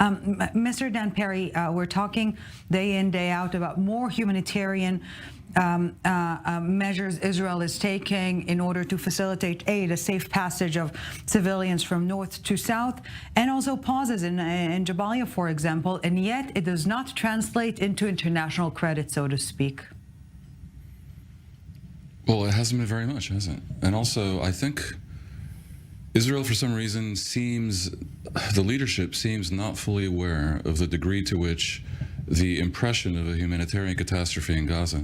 Mr. Dan Perry, we're talking day in, day out about more humanitarian measures Israel is taking in order to facilitate a safe passage of civilians from north to south, and also pauses in Jabalia, for example, and yet it does not translate into international credit, so to speak. Well, it hasn't been very much, has it? And also, I think Israel, for some reason, the leadership seems not fully aware of the degree to which the impression of a humanitarian catastrophe in Gaza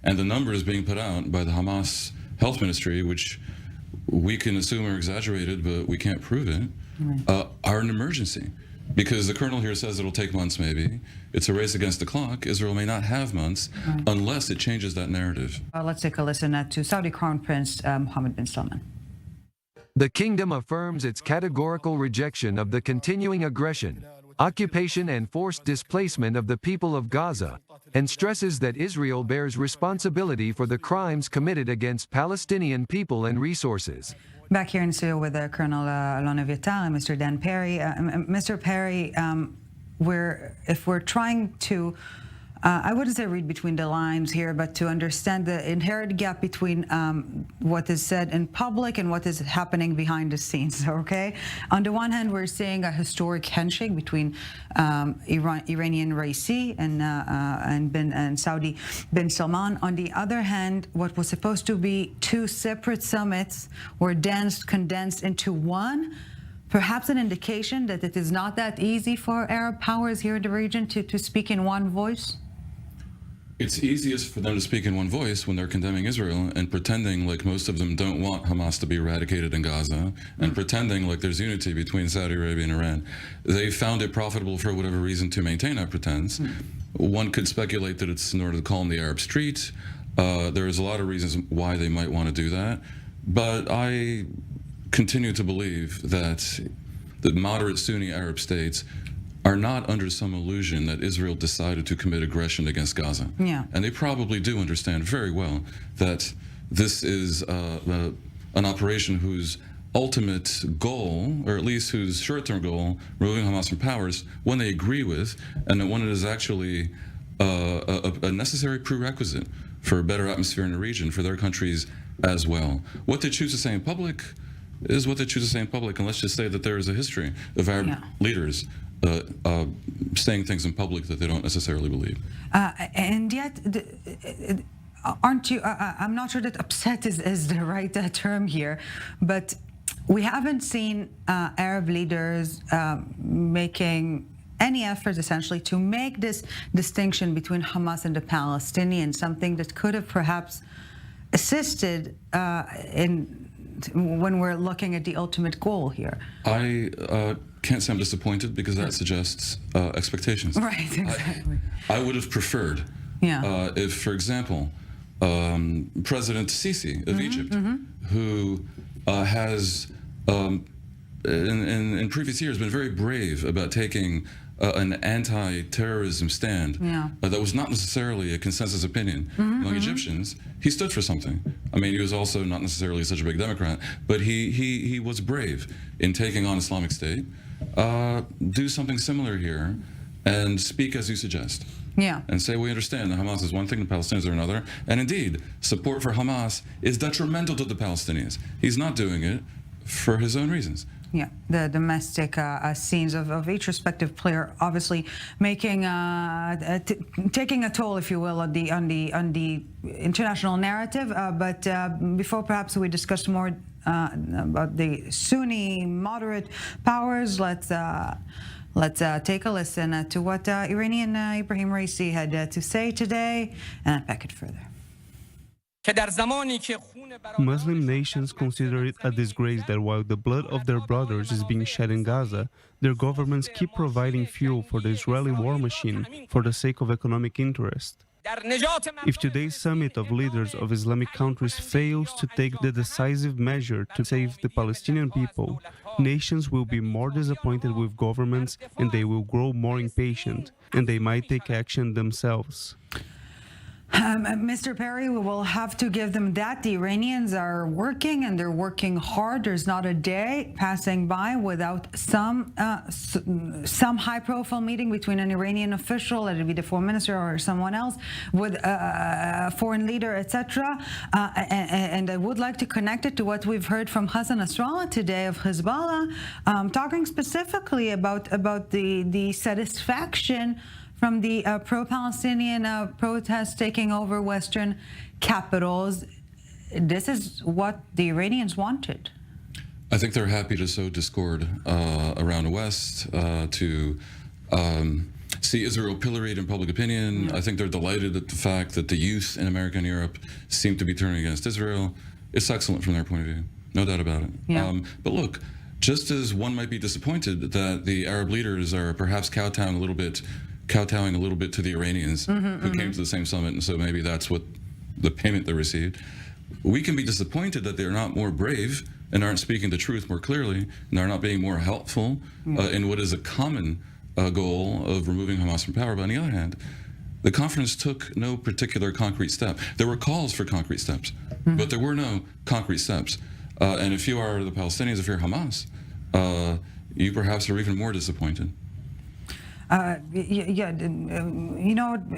and the numbers being put out by the Hamas health ministry, which we can assume are exaggerated, but we can't prove it, are an emergency. Because the colonel here says it'll take months, maybe. It's a race against the clock. Israel may not have months unless it changes that narrative. Let's take a listen to Saudi Crown Prince Mohammed bin Salman. The kingdom affirms its categorical rejection of the continuing aggression, occupation and forced displacement of the people of Gaza, and stresses that Israel bears responsibility for the crimes committed against Palestinian people and resources. Back here in studio with Colonel Alona Vital and Mr. Dan Perry. Mr. Perry, if we're trying to, I wouldn't say read between the lines here, but to understand the inherent gap between what is said in public and what is happening behind the scenes, okay? On the one hand, we're seeing a historic handshake between Iranian Raisi and Saudi bin Salman. On the other hand, what was supposed to be two separate summits were condensed into one. Perhaps an indication that it is not that easy for Arab powers here in the region to speak in one voice? It's easiest for them to speak in one voice when they're condemning Israel and pretending like most of them don't want Hamas to be eradicated in Gaza and pretending like there's unity between Saudi Arabia and Iran. They found it profitable for whatever reason to maintain that pretense. One could speculate that it's in order to calm the Arab street. There's a lot of reasons why they might want to do that. But I continue to believe that the moderate Sunni Arab states are not under some illusion that Israel decided to commit aggression against Gaza. Yeah. And they probably do understand very well that this is an operation whose ultimate goal, or at least whose short-term goal, removing Hamas from powers, one they agree with, and that one that is actually a necessary prerequisite for a better atmosphere in the region for their countries as well. What they choose to say in public is what they choose to say in public, and let's just say that there is a history of Arab leaders saying things in public that they don't necessarily believe. And yet, aren't you, I'm not sure that upset is the right term here, but we haven't seen Arab leaders making any effort essentially to make this distinction between Hamas and the Palestinians, something that could have perhaps assisted when we're looking at the ultimate goal here. I can't say I'm disappointed because that suggests expectations. Right, exactly. I would have preferred if, for example, President Sisi of Egypt, who has in previous years been very brave about taking an anti-terrorism stand that was not necessarily a consensus opinion among Egyptians. He stood for something. I mean, he was also not necessarily such a big Democrat, but he was brave in taking on Islamic State. Do something similar here and speak as you suggest. And say we understand that Hamas is one thing, the Palestinians are another. And indeed, support for Hamas is detrimental to the Palestinians. He's not doing it for his own reasons. The domestic scenes of each respective player obviously making taking a toll, if you will, on the international narrative. But before perhaps we discuss more about the Sunni moderate powers, let's take a listen to what Iranian Ibrahim Raisi had to say today and unpack it further. Muslim nations consider it a disgrace that while the blood of their brothers is being shed in Gaza, their governments keep providing fuel for the Israeli war machine for the sake of economic interest. If today's summit of leaders of Islamic countries fails to take the decisive measure to save the Palestinian people, nations will be more disappointed with governments and they will grow more impatient, and they might take action themselves. Mr. Perry, we will have to give them that. The Iranians are working, and they're working hard. There's not a day passing by without some high-profile meeting between an Iranian official, let it be the foreign minister or someone else, with a foreign leader, etc. And I would like to connect it to what we've heard from Hassan Nasrallah today of Hezbollah, talking specifically about the satisfaction from the pro-Palestinian protests taking over Western capitals. This is what the Iranians wanted. I think they're happy to sow discord around the West, to see Israel pilloried in public opinion. I think they're delighted at the fact that the youth in America and Europe seem to be turning against Israel. It's excellent from their point of view, no doubt about it. Yeah. But look, just as one might be disappointed that the Arab leaders are perhaps kowtowing a little bit to the Iranians who came to the same summit, and so maybe that's what the payment they received. We can be disappointed that they're not more brave and aren't speaking the truth more clearly, and they're not being more helpful in what is a common goal of removing Hamas from power. But on the other hand, the conference took no particular concrete step. There were calls for concrete steps, but there were no concrete steps. And if you are the Palestinians, if you're Hamas, you perhaps are even more disappointed.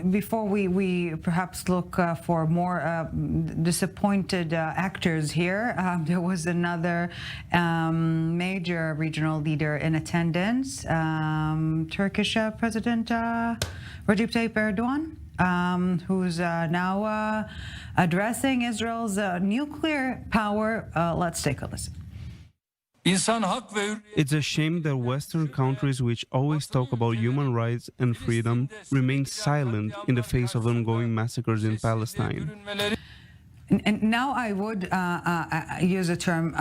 Before we perhaps look for more disappointed actors here, there was another major regional leader in attendance, Turkish President Recep Tayyip Erdogan, who's now addressing Israel's nuclear power. Let's take a listen. It's a shame that Western countries, which always talk about human rights and freedom, remain silent in the face of ongoing massacres in Palestine. And now I would use the term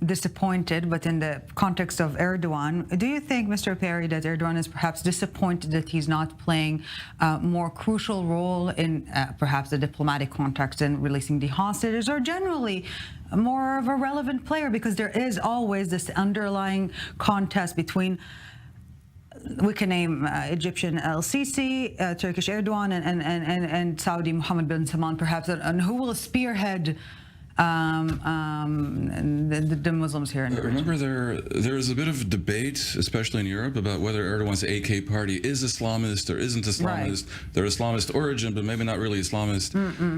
disappointed, but in the context of Erdogan, do you think, Mr. Perry, that Erdogan is perhaps disappointed that he's not playing a more crucial role in perhaps the diplomatic context in releasing the hostages, or generally more of a relevant player? Because there is always this underlying contest between, we can name Egyptian El-Sisi, Turkish Erdogan, and Saudi Mohammed bin Salman, perhaps, and who will spearhead the Muslims here in Britain. Remember, there is a bit of debate, especially in Europe, about whether Erdogan's AK party is Islamist or isn't Islamist. Right. They're Islamist origin, but maybe not really Islamist.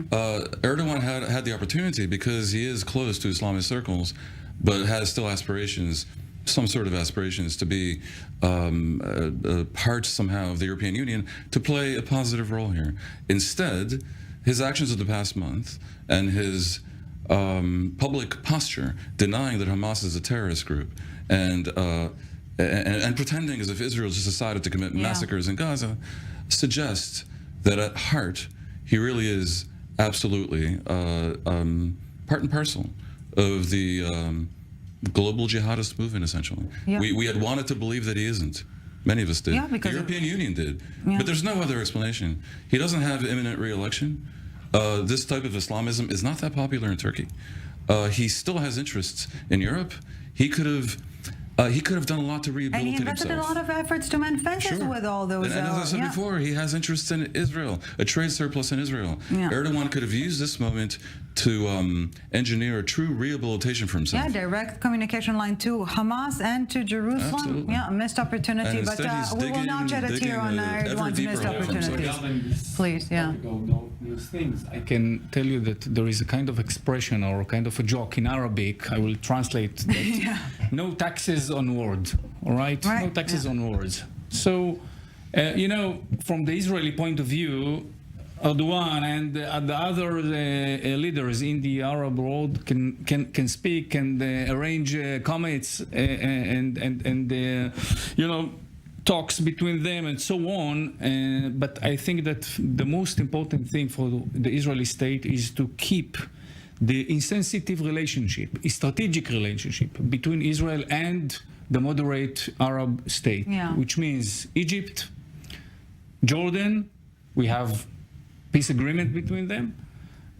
Erdogan had the opportunity, because he is close to Islamist circles, but has still aspirations, some sort of aspirations, to be a part somehow of the European Union, to play a positive role here. Instead, his actions of the past month and his public posture denying that Hamas is a terrorist group and pretending as if Israel just decided to commit massacres in Gaza suggests that at heart he really is absolutely part and parcel of the global jihadist movement, essentially. We had wanted to believe that he isn't. Many of us did. The European Union did. But there's no other explanation. He doesn't have imminent re-election. This type of Islamism is not that popular in Turkey. He still has interests in Europe. He could have done a lot to rehabilitate himself. And he invested a lot of efforts to mend fences with all those. And as I said before, he has interests in Israel, a trade surplus in Israel. Erdogan could have used this moment to engineer a true rehabilitation for himself. Direct communication line to Hamas and to Jerusalem. Absolutely. A missed opportunity, but we will not shed a tear on Erdogan's missed opportunities. Please, Those things. I can tell you that there is a kind of expression or kind of a joke in Arabic. I will translate that. No taxes on words, all right? No taxes on words. So, from the Israeli point of view, Erdogan and the other leaders in the Arab world can speak and arrange comments and talks between them and so on. But I think that the most important thing for the Israeli state is to keep the insensitive relationship, a strategic relationship between Israel and the moderate Arab state, which means Egypt, Jordan. We have peace agreement between them,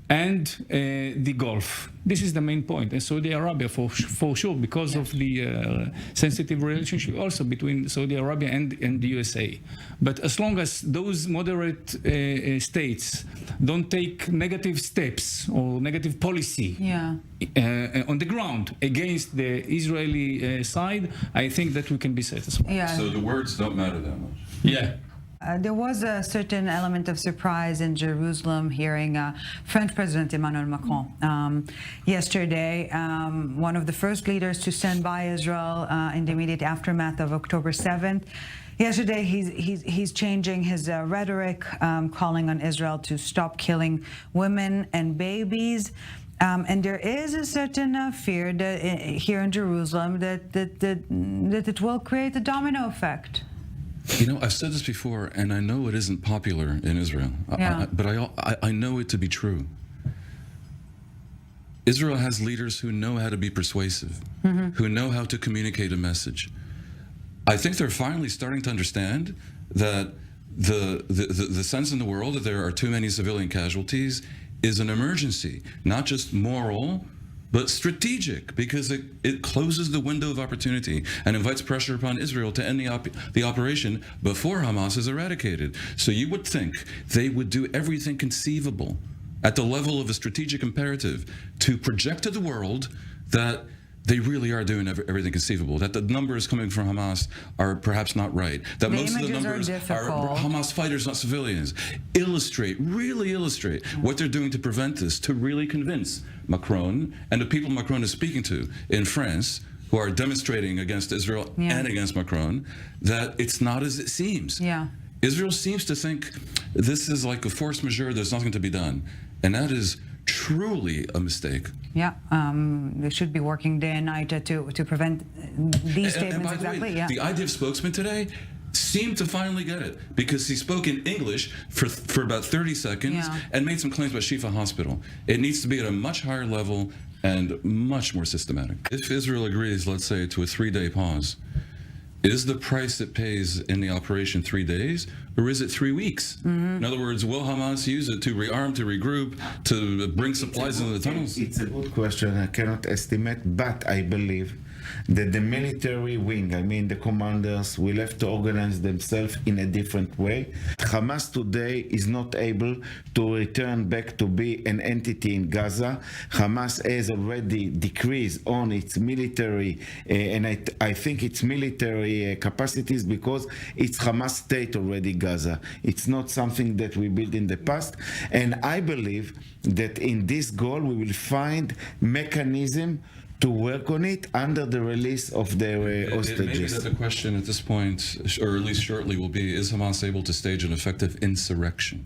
and the Gulf. This is the main point. And Saudi Arabia, for sure, because of the sensitive relationship also between Saudi Arabia and the USA. But as long as those moderate states don't take negative steps or negative policy on the ground against the Israeli side, I think that we can be satisfied. Yeah. So the words don't matter that much. Yeah. There was a certain element of surprise in Jerusalem hearing French President Emmanuel Macron yesterday, one of the first leaders to stand by Israel in the immediate aftermath of October 7th. Yesterday, he's changing his rhetoric, calling on Israel to stop killing women and babies. And there is a certain fear that, here in Jerusalem that it will create a domino effect. You know, I've said this before, and I know it isn't popular in Israel, but I know it to be true. Israel has leaders who know how to be persuasive, who know how to communicate a message. I think they're finally starting to understand that the sense in the world that there are too many civilian casualties is an emergency, not just moral, but strategic, because it closes the window of opportunity and invites pressure upon Israel to end the operation before Hamas is eradicated. So you would think they would do everything conceivable at the level of a strategic imperative to project to the world that they really are doing everything conceivable, that the numbers coming from Hamas are perhaps not right, that most of the numbers are Hamas fighters, not civilians. Really illustrate what they're doing to prevent this, to really convince Macron and the people Macron is speaking to in France, who are demonstrating against Israel and against Macron, that it's not as it seems. Israel seems to think this is like a force majeure, there's nothing to be done. And that is truly a mistake. They should be working day and night to prevent these statements. And by the way, the IDF spokesman today seemed to finally get it, because he spoke in English for about 30 seconds and made some claims about Shifa Hospital. It needs to be at a much higher level and much more systematic. If Israel agrees, let's say, to a 3-day pause, is the price it pays in the operation 3 days, or is it 3 weeks? In other words, will Hamas use it to rearm, to regroup, to bring supplies into the tunnels? It's a good question. I cannot estimate, but I believe that the military wing, I mean the commanders, will have to organize themselves in a different way. Hamas today is not able to return back to be an entity in Gaza. Hamas has already decreased on its military, and I think its military capacities, because it's Hamas state already, Gaza. It's not something that we built in the past. And I believe that in this goal we will find mechanism to work on it under the release of their hostages. Maybe that the question at this point, or at least shortly, will be, is Hamas able to stage an effective insurrection?